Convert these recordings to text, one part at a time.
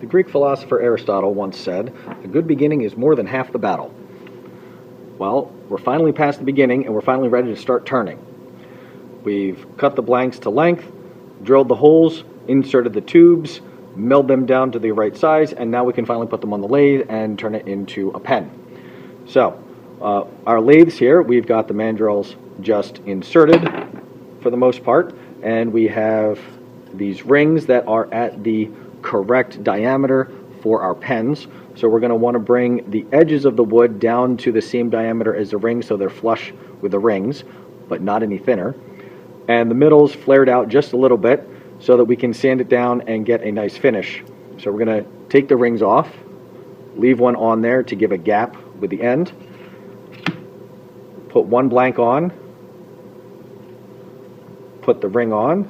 The Greek philosopher Aristotle once said, "A good beginning is more than half the battle." Well, we're finally past the beginning and we're finally ready to start turning. We've cut the blanks to length, drilled the holes, inserted the tubes, milled them down to the right size, and now we can finally put them on the lathe and turn it into a pen. So, our lathes here, we've got the mandrels just inserted for the most part, and we have these rings that are at the correct diameter for our pens. So we're going to want to bring the edges of the wood down to the same diameter as the rings so they're flush with the rings, but not any thinner. And the middle's flared out just a little bit so that we can sand it down and get a nice finish. So we're going to take the rings off, leave one on there to give a gap with the end, put one blank on, put the ring on,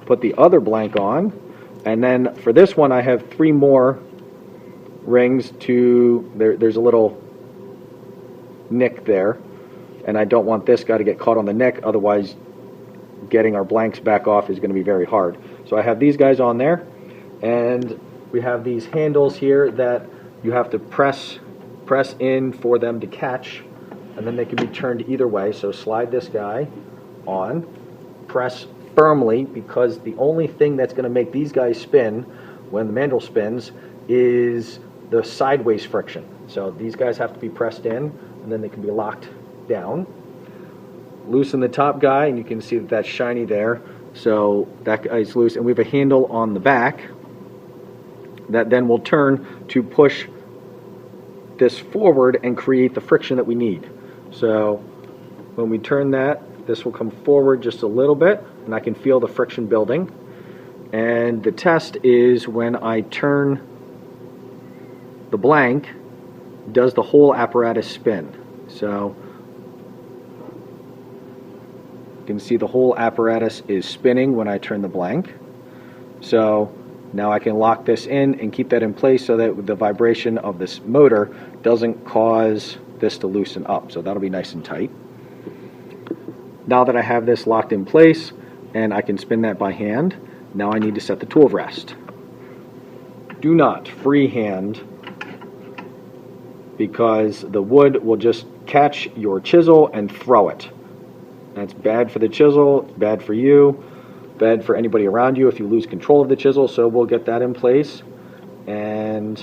put the other blank on, and then for this one I have 3 more rings to, there's a little nick there, and I don't want this guy to get caught on the nick, otherwise getting our blanks back off is going to be very hard. So I have these guys on there, and we have these handles here that you have to press in for them to catch, and then they can be turned either way. So slide this guy on, press firmly, because the only thing that's going to make these guys spin when the mandrel spins is the sideways friction. So these guys have to be pressed in, and then they can be locked down. Loosen the top guy, and you can see that that's shiny there. So that guy's loose, and we have a handle on the back that then will turn to push this forward and create the friction that we need. So when we turn that, this will come forward just a little bit, and I can feel the friction building. And the test is when I turn the blank, does the whole apparatus spin? So you can see the whole apparatus is spinning when I turn the blank. So now I can lock this in and keep that in place so that the vibration of this motor doesn't cause this to loosen up. So that'll be nice and tight. Now that I have this locked in place and I can spin that by hand, now I need to set the tool rest. Do not freehand, because the wood will just catch your chisel and throw it. That's bad for the chisel, it's bad for you, bad for anybody around you if you lose control of the chisel. So we'll get that in place and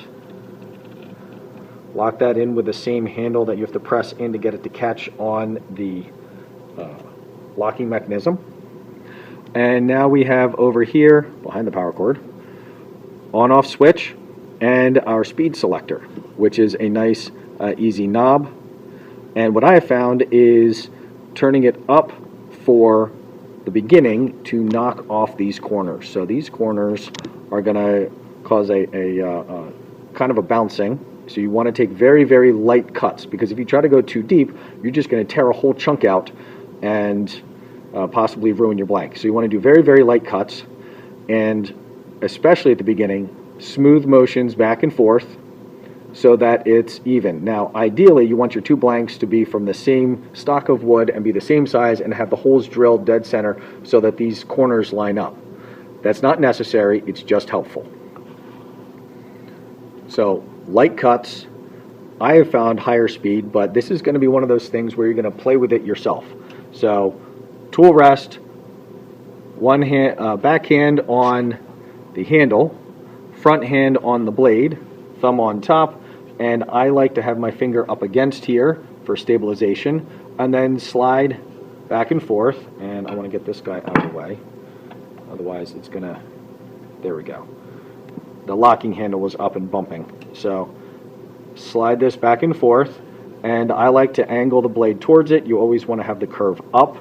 lock that in with the same handle that you have to press in to get it to catch on the locking mechanism. And now we have over here, behind the power cord, on-off switch and our speed selector, which is a nice easy knob. And what I have found is turning it up for the beginning to knock off these corners. So these corners are going to cause a kind of a bouncing. So you want to take very, very light cuts, because if you try to go too deep, you're just going to tear a whole chunk out and possibly ruin your blank. So you want to do very, very light cuts, and especially at the beginning, smooth motions back and forth so that it's even. Now, ideally, you want your 2 blanks to be from the same stock of wood and be the same size and have the holes drilled dead center so that these corners line up. That's not necessary, it's just helpful. So, light cuts. I have found higher speed, but this is going to be one of those things where you're going to play with it yourself. So, tool rest, one hand, back hand on the handle, front hand on the blade, thumb on top, and I like to have my finger up against here for stabilization, and then slide back and forth. And I want to get this guy out of the way, otherwise it's gonna, there we go. The locking handle was up and bumping. So slide this back and forth, and I like to angle the blade towards it. You always want to have the curve up,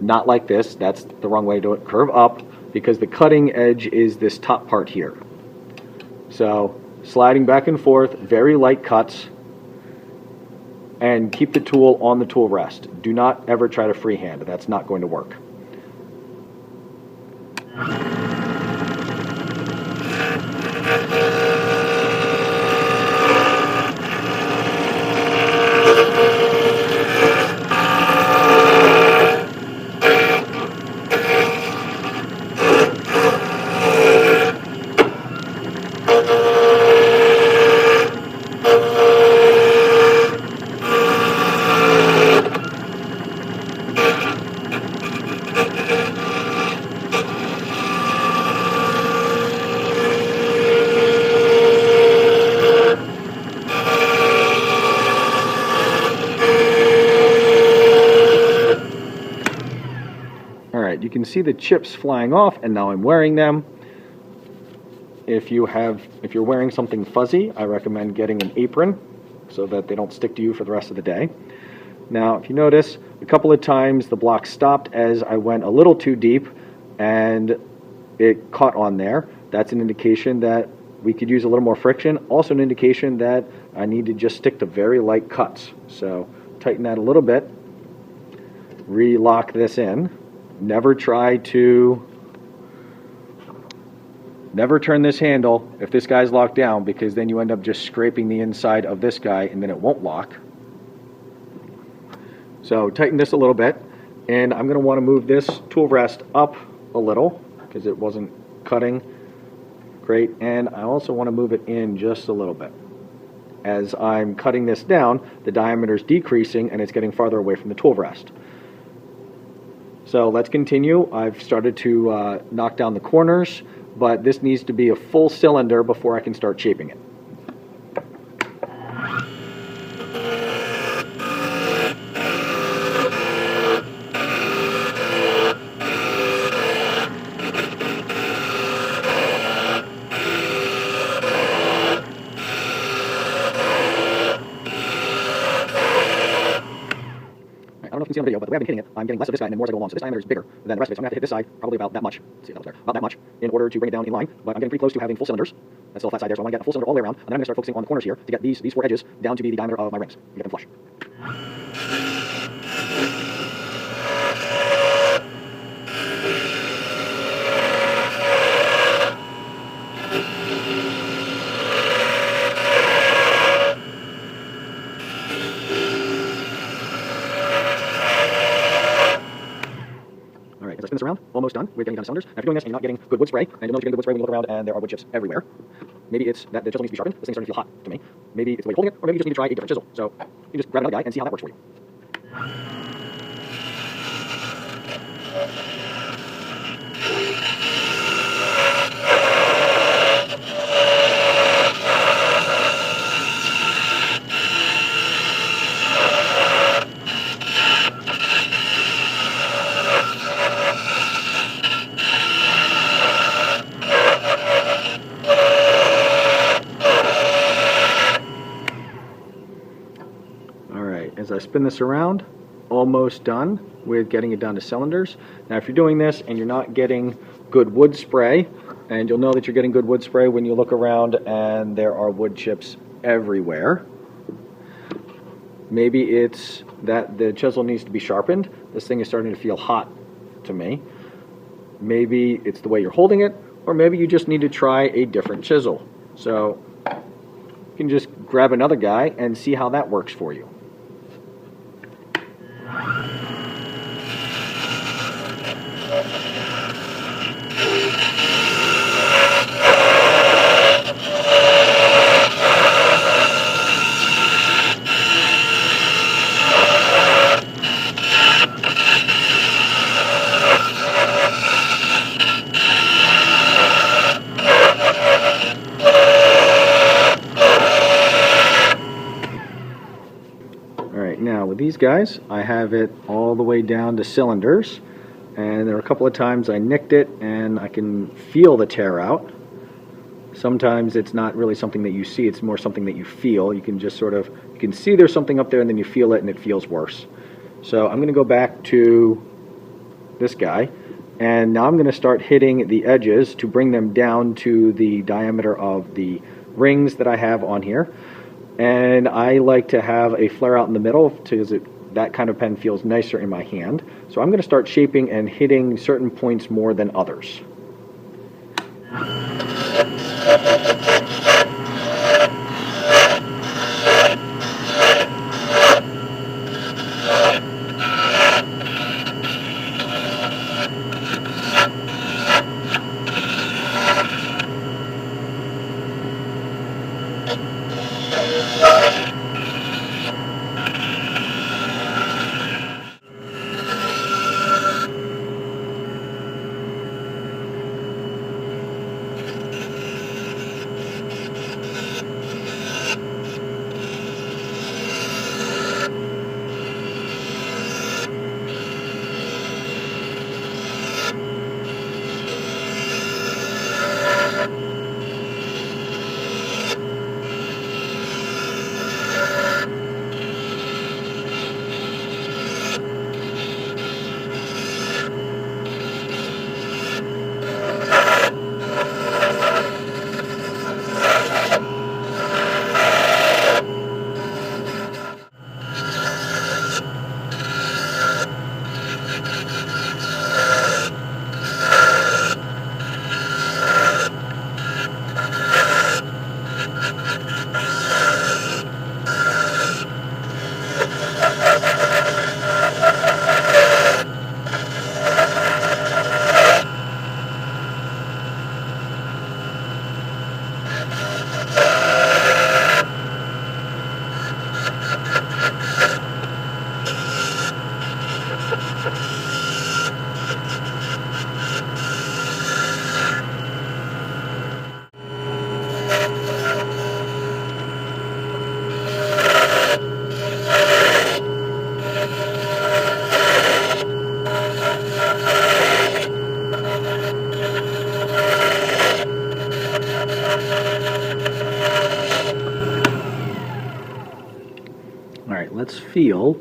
not like this, that's the wrong way to do it, curve up, because the cutting edge is this top part here. So sliding back and forth, very light cuts, and keep the tool on the tool rest. Do not ever try to freehand, that's not going to work. can see the chips flying off, and now I'm wearing them. If you're wearing something fuzzy, I recommend getting an apron so that they don't stick to you for the rest of the day. Now, if you notice, a couple of times the block stopped as I went a little too deep and it caught on there. That's an indication that we could use a little more friction. Also an indication that I need to just stick to very light cuts. So tighten that a little bit, re-lock this in. Never turn this handle if this guy's locked down, because then you end up just scraping the inside of this guy and then it won't lock. So tighten this a little bit, and I'm going to want to move this tool rest up a little because it wasn't cutting great, and I also want to move it in just a little bit. As I'm cutting this down, the diameter is decreasing and it's getting farther away from the tool rest. So let's continue. I've started to knock down the corners, but this needs to be a full cylinder before I can start shaping it. I don't know if you can see on the video, but the way I've been hitting it, I'm getting less of this guy and then more as I go along. So this diameter is bigger than the rest of it. So I'm going to have to hit this side probably about that much. Let's see if that was there. About that much in order to bring it down in line. But I'm getting pretty close to having full cylinders. That's still a flat side there, so I want to get a full cylinder all the way around. And then I'm going to start focusing on the corners here to get these 4 edges down to be the diameter of my rings and get them flush. As I spin this around, almost done. We're getting down to cylinders. Now, if you're doing this and you're not getting good wood spray, and you'll know you're getting good wood spray when you look around and there are wood chips everywhere, maybe it's that the chisel needs to be sharpened. This thing's starting to feel hot to me. Maybe it's the way you're holding it, or maybe you just need to try a different chisel. So you can just grab another guy and see how that works for you. As I spin this around, almost done with getting it down to cylinders. Now if you're doing this and you're not getting good wood spray, and you'll know that you're getting good wood spray when you look around and there are wood chips everywhere, maybe it's that the chisel needs to be sharpened. This thing is starting to feel hot to me. Maybe it's the way you're holding it, or maybe you just need to try a different chisel. So you can just grab another guy and see how that works for you. Now with these guys, I have it all the way down to cylinders, and there are a couple of times I nicked it and I can feel the tear out. Sometimes it's not really something that you see, it's more something that you feel. You can just you can see there's something up there and then you feel it and it feels worse. So I'm going to go back to this guy, and now I'm going to start hitting the edges to bring them down to the diameter of the rings that I have on here. And I like to have a flare out in the middle because that kind of pen feels nicer in my hand. So I'm going to start shaping and hitting certain points more than others. All right, let's feel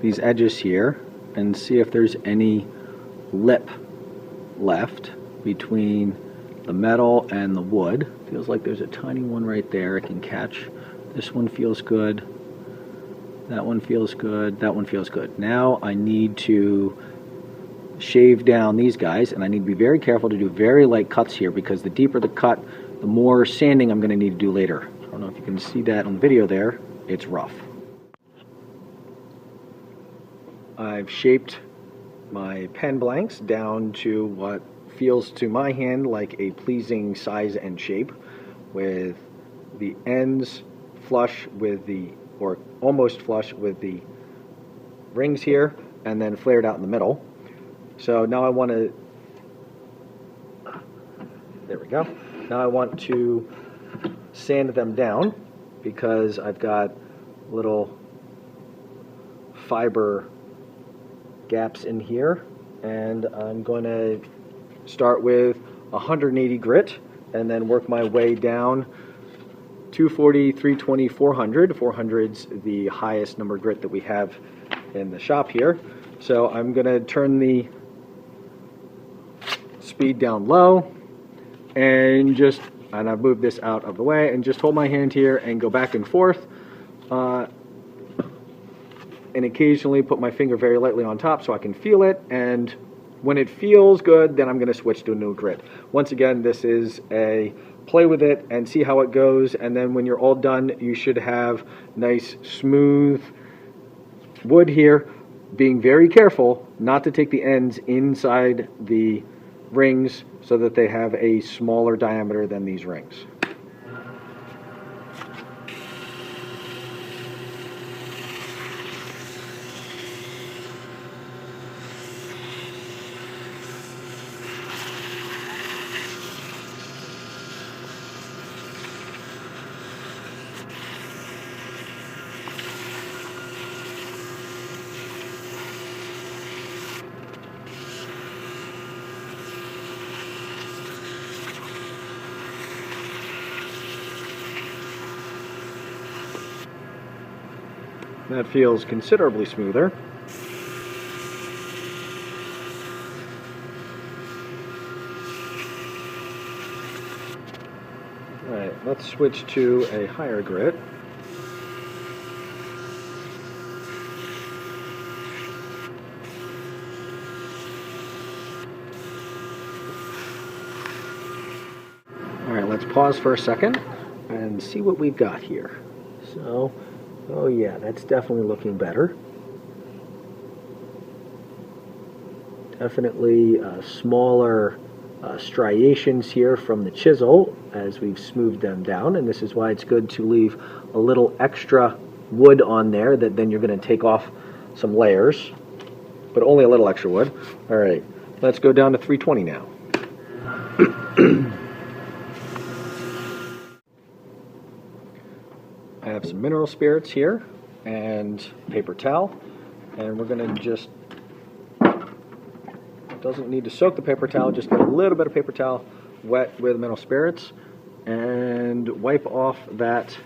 these edges here and see if there's any lip left between the metal and the wood. Feels like there's a tiny one right there I can catch. This one feels good. That one feels good. That one feels good. Now I need to shave down these guys, and I need to be very careful to do very light cuts here, because the deeper the cut, the more sanding I'm going to need to do later. I don't know if you can see that on the video there. It's rough. I've shaped my pen blanks down to what feels to my hand like a pleasing size and shape, with the ends flush with the, or almost flush with the rings here, and then flared out in the middle. So now I want to, there we go. Now I want to sand them down, because I've got little fiber gaps in here, and I'm going to start with 180 grit and then work my way down 240, 320, 400. 400's the highest number of grit that we have in the shop here. So I'm going to turn the speed down low and I've moved this out of the way and just hold my hand here and go back and forth, and occasionally put my finger very lightly on top so I can feel it, and when it feels good, then I'm going to switch to a new grit. Once again, this is a play with it and see how it goes, and then when you're all done, you should have nice smooth wood here, being very careful not to take the ends inside the rings so that they have a smaller diameter than these rings. That feels considerably smoother. All right, let's switch to a higher grit. All right, let's pause for a second and see what we've got here. So, oh yeah, that's definitely looking better. Definitely smaller striations here from the chisel as we've smoothed them down, and this is why it's good to leave a little extra wood on there that then you're going to take off some layers, but only a little extra wood. All right, let's go down to 320 now. I have some mineral spirits here and paper towel, and we're going to just, doesn't need to soak the paper towel, just get a little bit of paper towel wet with mineral spirits and wipe off that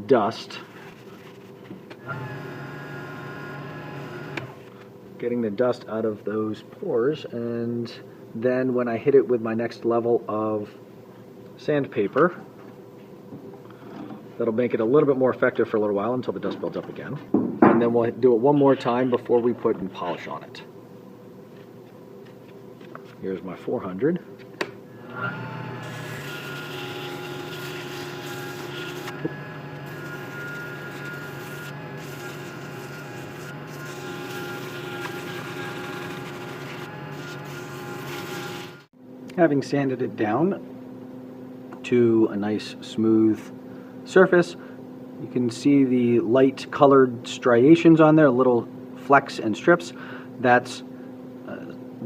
dust, getting the dust out of those pores, and then when I hit it with my next level of sandpaper, that'll make it a little bit more effective for a little while until the dust builds up again. And then we'll do it one more time before we put in polish on it. Here's my 400. Having sanded it down to a nice smooth surface, you can see the light colored striations on there, little flecks and strips. That's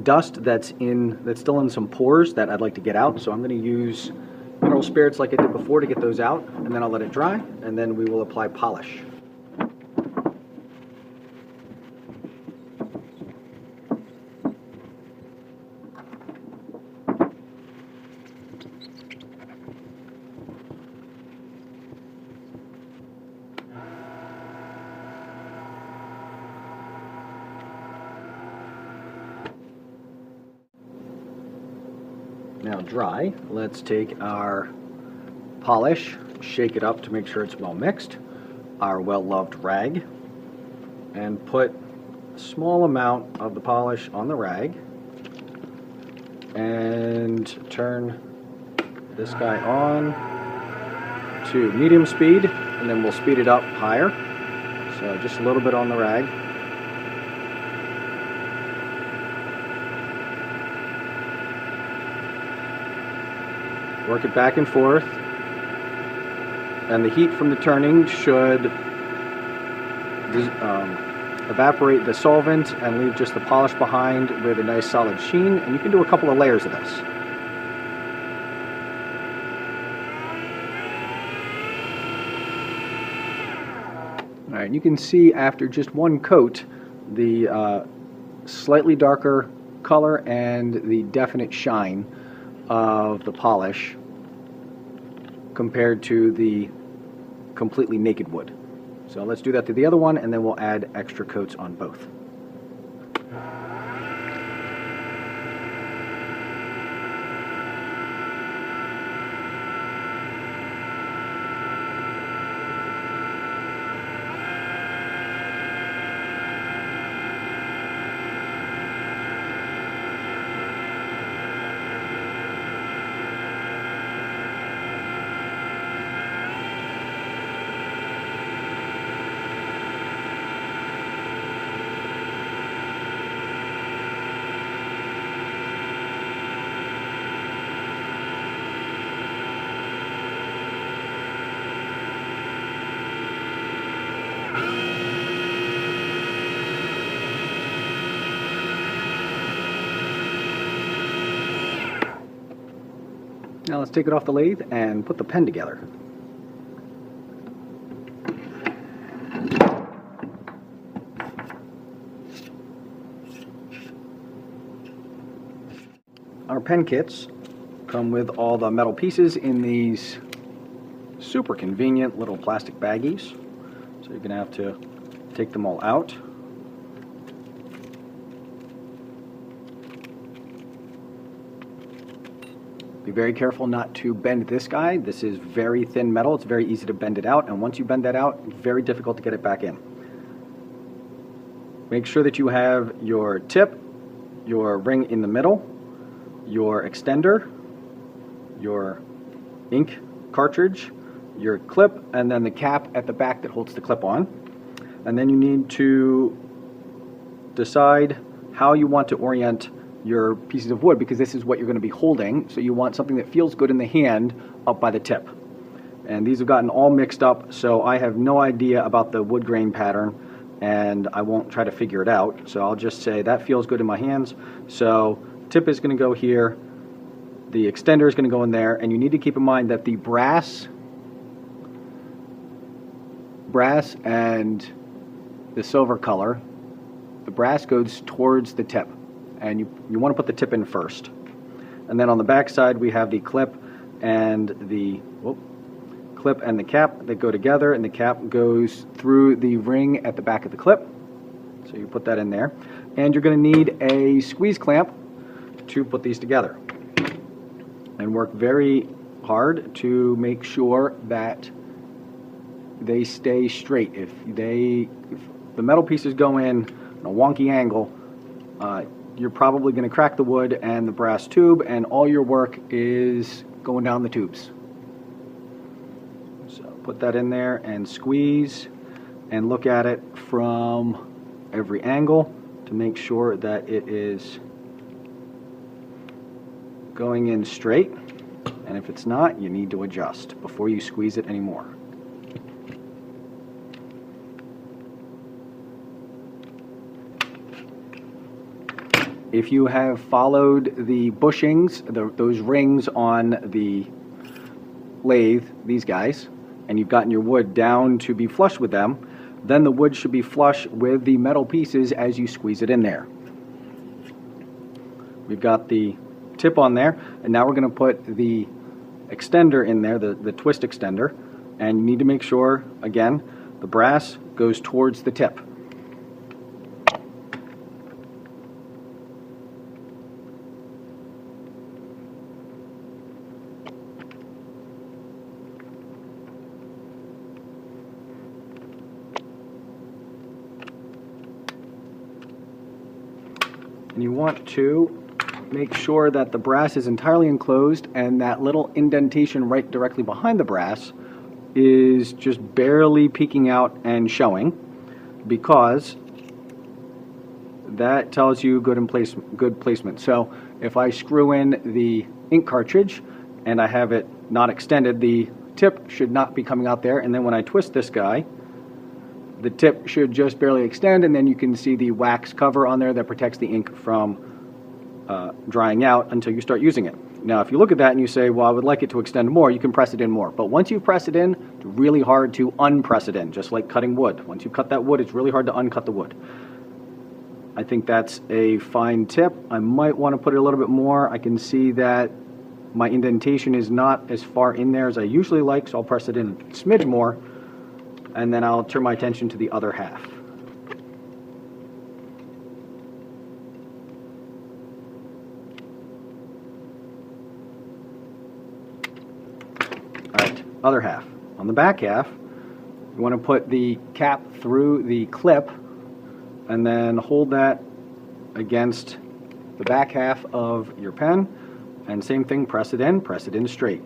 dust that's still in some pores that I'd like to get out, so I'm going to use mineral spirits like I did before to get those out, and then I'll let it dry, and then we will apply polish. now dry. Let's take our polish, shake it up to make sure it's well mixed, our well-loved rag, and put a small amount of the polish on the rag, and turn this guy on to medium speed, and then we'll speed it up higher. So just a little bit on the rag. Work it back and forth, and the heat from the turning should evaporate the solvent and leave just the polish behind with a nice solid sheen, and you can do a couple of layers of this. Alright, you can see after just one coat the slightly darker color and the definite shine of the polish compared to the completely naked wood. So let's do that to the other one, and then we'll add extra coats on both. Now let's take it off the lathe and put the pen together. Our pen kits come with all the metal pieces in these super convenient little plastic baggies. So you're going to have to take them all out. Be very careful not to bend this guy. This is very thin metal. It's very easy to bend it out, and once you bend that out, very difficult to get it back in. Make sure that you have your tip, your ring in the middle, your extender, your ink cartridge, your clip, and then the cap at the back that holds the clip on. And then you need to decide how you want to orient your pieces of wood, because this is what you're going to be holding, so you want something that feels good in the hand up by the tip. And these have gotten all mixed up, so I have no idea about the wood grain pattern, and I won't try to figure it out. So I'll just say that feels good in my hands. So tip is going to go here, the extender is going to go in there, and you need to keep in mind that the brass and the silver color, the brass goes towards the tip, and you want to put the tip in first. And then on the back side we have the clip and the cap that go together, and the cap goes through the ring at the back of the clip. So you put that in there, and you're going to need a squeeze clamp to put these together, and work very hard to make sure that they stay straight. If the metal pieces go in a wonky angle, you're probably going to crack the wood and the brass tube, and all your work is going down the tubes. So put that in there and squeeze, and look at it from every angle to make sure that it is going in straight, and if it's not, you need to adjust before you squeeze it anymore. If you have followed the bushings, those rings on the lathe, these guys, and you've gotten your wood down to be flush with them, then the wood should be flush with the metal pieces as you squeeze it in there. We've got the tip on there, and now we're going to put the extender in there, the twist extender, and you need to make sure, again, the brass goes towards the tip. And you want to make sure that the brass is entirely enclosed and that little indentation right directly behind the brass is just barely peeking out and showing, because that tells you good placement. So if I screw in the ink cartridge and I have it not extended, the tip should not be coming out there, and then when I twist this guy, the tip should just barely extend, and then you can see the wax cover on there that protects the ink from drying out until you start using it. Now, if you look at that and you say, well, I would like it to extend more, you can press it in more. But once you press it in, it's really hard to unpress it in, just like cutting wood. Once you cut that wood, it's really hard to uncut the wood. I think that's a fine tip. I might want to put it a little bit more. I can see that my indentation is not as far in there as I usually like, so I'll press it in a smidge more, and then I'll turn my attention to the other half. Alright, other half. On the back half, you want to put the cap through the clip and then hold that against the back half of your pen, and same thing, press it in straight.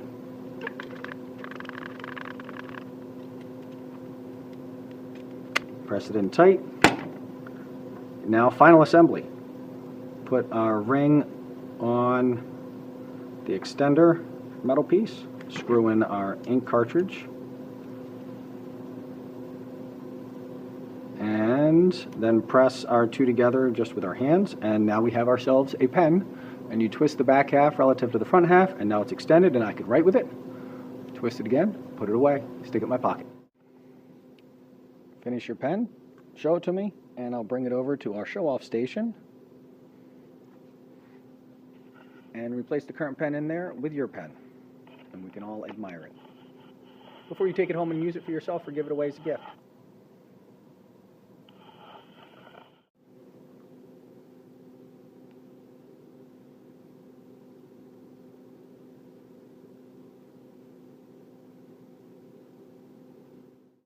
Press it in tight. Now, final assembly. Put our ring on the extender metal piece, screw in our ink cartridge, and then press our two together just with our hands, and now we have ourselves a pen. And you twist the back half relative to the front half, and now it's extended and I can write with it. Twist it again, put it away, stick it in my pocket. Finish your pen, show it to me, and I'll bring it over to our show-off station and replace the current pen in there with your pen, and we can all admire it before you take it home and use it for yourself or give it away as a gift.